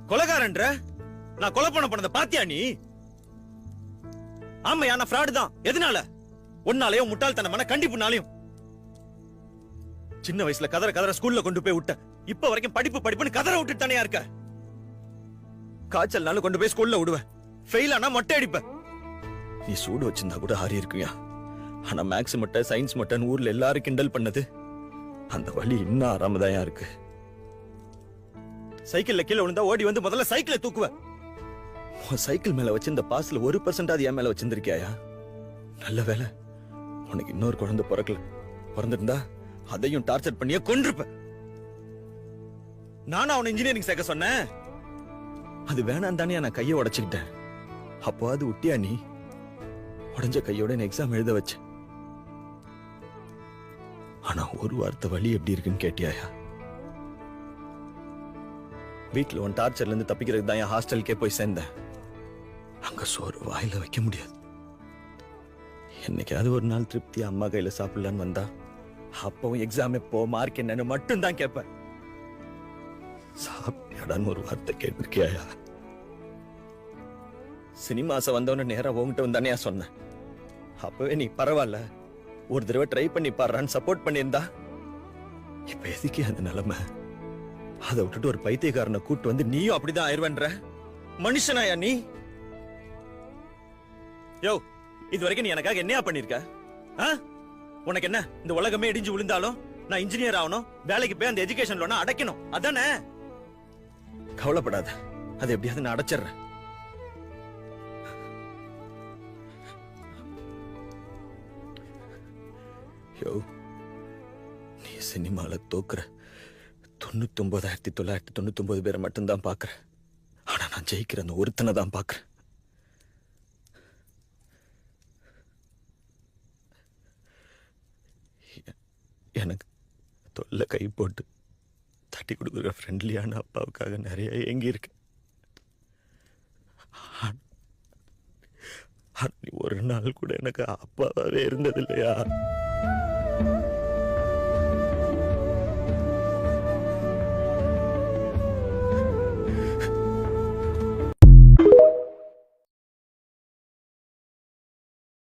கொலைகாரன்ற நான் கொலை பண்ணத பாத்தியா நீ? ஆமையா நான் ஃப்ராடு தான். எதனால? உன்னாலயும் முட்டாள்தனமான கண்டிப்புனாலையும். சின்ன வயசுல கதற ஸ்கூல்ல கொண்டு போய் விட்ட. இப்ப வரைக்கும் படிப்புன்னு கதற விட்டுட்டு தானே இருக்க. காய்ச்சல்னால கொண்டு போய் ஸ்கூல்ல விடுவேன். ஃபெயில் ஆனா மொட்டை அடிப்ப. நீ சூடு வச்சிருந்தா கூட ஆறி இருக்குயா. ஆனா மேக்ஸ் மொட்டை சயின்ஸ் மொட்டைன்னு ஊர்ல எல்லாரும் கிண்டல் பண்ணது அந்த வலி இன்னும் ஆறாமதாயா இருக்கு. சைக்கிள்ல கீழே விழுந்தா ஓடி வந்து முதல்ல சைக்கிளை தூக்குவ. சைக்கிள் மேல வச்சிருந்த பாஸ்ல 1% என் மேல வச்சிருந்திருக்கியா? நல்ல வேலை உனக்கு இன்னொரு குழந்தை பிறந்திருந்தா அதையும் டார்ச்சர் பண்ணியே கொன்றுப்ப. நானும் அவனை இன்ஜினியரிங் சேர்க்க சொன்னேன். அது வேணாம் தானே நான் கையை உடைச்சுக்கிட்டேன். அப்போ அது விட்டியா நீ? உடஞ்ச கையோட எக்ஸாம் எழுத வச்ச. ஆனா ஒரு வார்த்தை வலி எப்படி இருக்குன்னு கேட்டியாயா? வீட்டுல உன் டார்ச்சர்ல இருந்து தப்பிக்கிறதுக்கு தான் என் ஹாஸ்டலுக்கே போய் சேர்ந்தேன். அங்க சோறு வாயில வைக்க முடியாது. என்னைக்காவது ஒரு நாள் திருப்தியா அம்மா கையில சாப்பிடலான்னு வந்தா அப்பவும் எக்ஸாம் எப்போ மார்க் என்னன்னு மட்டும் தான் கேட்பேன். சாப்பிடான்னு ஒரு வார்த்தை கேட்டிருக்கியா? சினிமாச வந்தவன நேரா உங்ககிட்ட வந்தானே சொன்னேன். அப்பவே நீ பரவாயில்ல ஒரு தடவை ட்ரை பண்ணி பாடுறான்னு சப்போர்ட் பண்ணியிருந்தா இப்ப எதுக்கே அந்த நிலைமை? அதை விட்டுட்டு ஒரு பைத்தியக்காரனை கூட்டு வந்து நீயும் அப்படிதான் ஆயிடுவேன்ற மனுஷனாயா நீ? யோ, இது வரைக்கும் நீ எனக்காக என்னையா பண்ணிருக்க? உனக்கு என்ன இந்த உலகமே இடிஞ்சு விழுந்தாலும் நான் இன்ஜினியர் ஆகணும், வேலைக்கு போய் அந்த எஜுகேஷன் லோனை அடைக்கணும், அதானே? கவலைப்படாத, அது எப்படியாவது நான் அடைச்சிடுறேன். யோ, நீ சினிமால தோக்குற 99,999 பேரை மட்டும்தான் பாக்குற. ஆனா நான் ஜெயிக்கிற அந்த ஒருத்தனை தான் பாக்குறேன். எனக்கு தொல்லை கை போட்டு தட்டி கொடுக்குற ஃப்ரெண்ட்லியான அப்பாவுக்காக நிறைய ஏங்கி இருக்கு. நீ ஒரு நாள் கூட எனக்கு அப்பாவே இருந்தது இல்லையா?